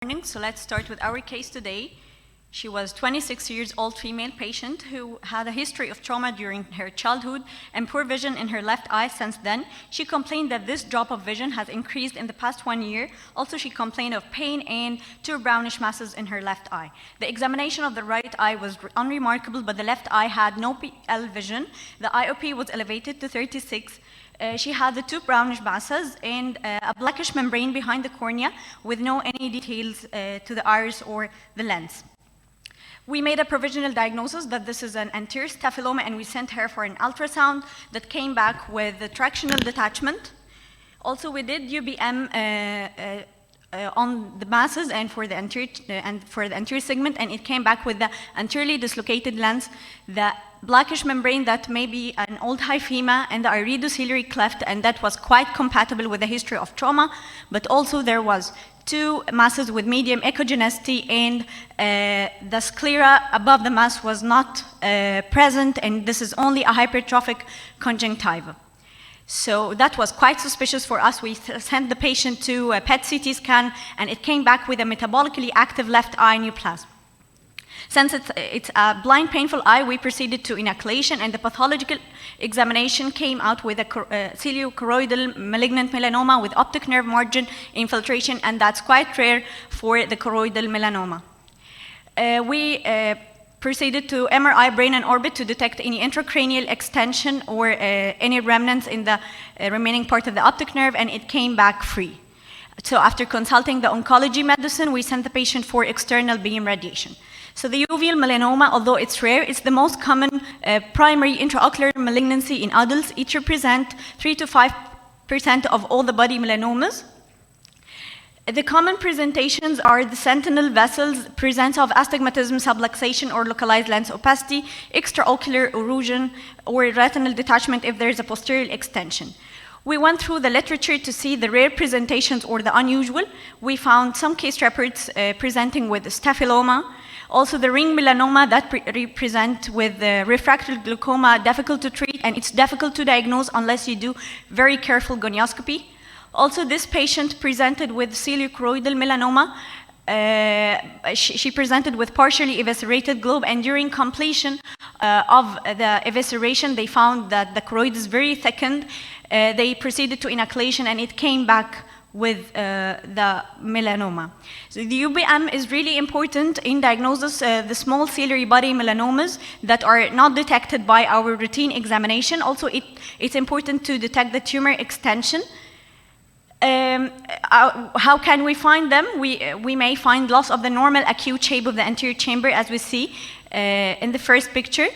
Morning. So let's start with our case today. She was 26 years old female patient who had a history of trauma during her childhood and poor vision in her left eye since then. She complained that this drop of vision has increased in the past 1 year. Also, she complained of pain and 2 brownish masses in her left eye. The examination of the right eye was unremarkable, but the left eye had no PL vision. The IOP was elevated to 36. She had the 2 brownish masses and a blackish membrane behind the cornea with no any details to the iris or the lens. We made a provisional diagnosis that this is an anterior staphyloma, and we sent her for an ultrasound that came back with the tractional detachment. Also, we did UBM on the masses and for the anterior segment, and it came back with the anteriorly dislocated lens, the blackish membrane that may be an old hyphema, and the iridociliary cleft, and that was quite compatible with the history of trauma. But also there was 2 masses with medium echogenicity, and the sclera above the mass was not present, and this is only a hypertrophic conjunctiva. So that was quite suspicious for us. We sent the patient to a PET CT scan, and it came back with a metabolically active left eye neoplasm. Since it's a blind, painful eye, we proceeded to inoculation, and the pathological examination came out with a ciliocoroidal malignant melanoma with optic nerve margin infiltration, and that's quite rare for the choroidal melanoma. We proceeded to MRI brain and orbit to detect any intracranial extension or any remnants in the remaining part of the optic nerve, and it came back free. So after consulting the oncology medicine, we sent the patient for external beam radiation. So the uveal melanoma, although it's rare, it's the most common primary intraocular malignancy in adults. It represents 3 to 5% of all the body melanomas. The common presentations are the sentinel vessels, presence of astigmatism, subluxation, or localized lens opacity, extraocular erosion, or retinal detachment if there is a posterior extension. We went through the literature to see the rare presentations or the unusual. We found some case reports presenting with staphyloma. Also, the ring melanoma that represent with refractory glaucoma, difficult to treat, and it's difficult to diagnose unless you do very careful gonioscopy. Also, this patient presented with ciliocoroidal melanoma. She presented with partially eviscerated globe, and during completion of the evisceration, they found that the choroid is very thickened. They proceeded to inoculation, and it came back with the melanoma. So the UBM is really important in diagnosis the small ciliary body melanomas that are not detected by our routine examination. Also, it's important to detect the tumor extension. How can we find them? We may find loss of the normal acute shape of the anterior chamber, as we see in the first picture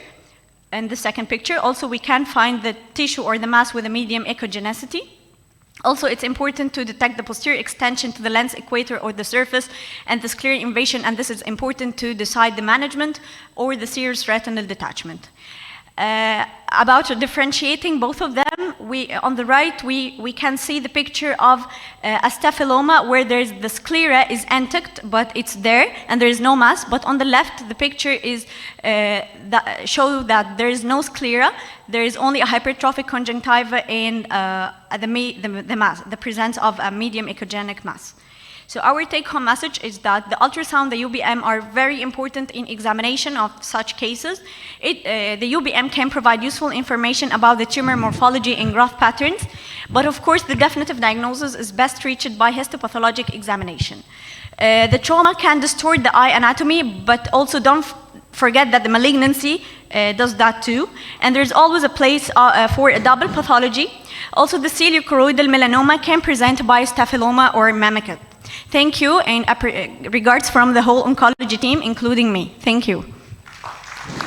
and the second picture. Also, we can find the tissue or the mass with a medium echogenicity. Also, it's important to detect the posterior extension to the lens equator or the surface and the scleral invasion, and this is important to decide the management or the serous retinal detachment. About differentiating both of them, on the right, we can see the picture of a staphyloma where there's the sclera is intact, but it's there, and there is no mass. But on the left, the picture is show that there is no sclera. There is only a hypertrophic conjunctiva and the mass, the presence of a medium echogenic mass. So our take-home message is that the ultrasound, the UBM, are very important in examination of such cases. The UBM can provide useful information about the tumor morphology and growth patterns, but of course the definitive diagnosis is best reached by histopathologic examination. The trauma can distort the eye anatomy, but also don't forget that the malignancy does that too, and there's always a place for a double pathology. Also, the ciliocoroidal melanoma can present by staphyloma or mammicot. Thank you, and regards from the whole oncology team, including me. Thank you.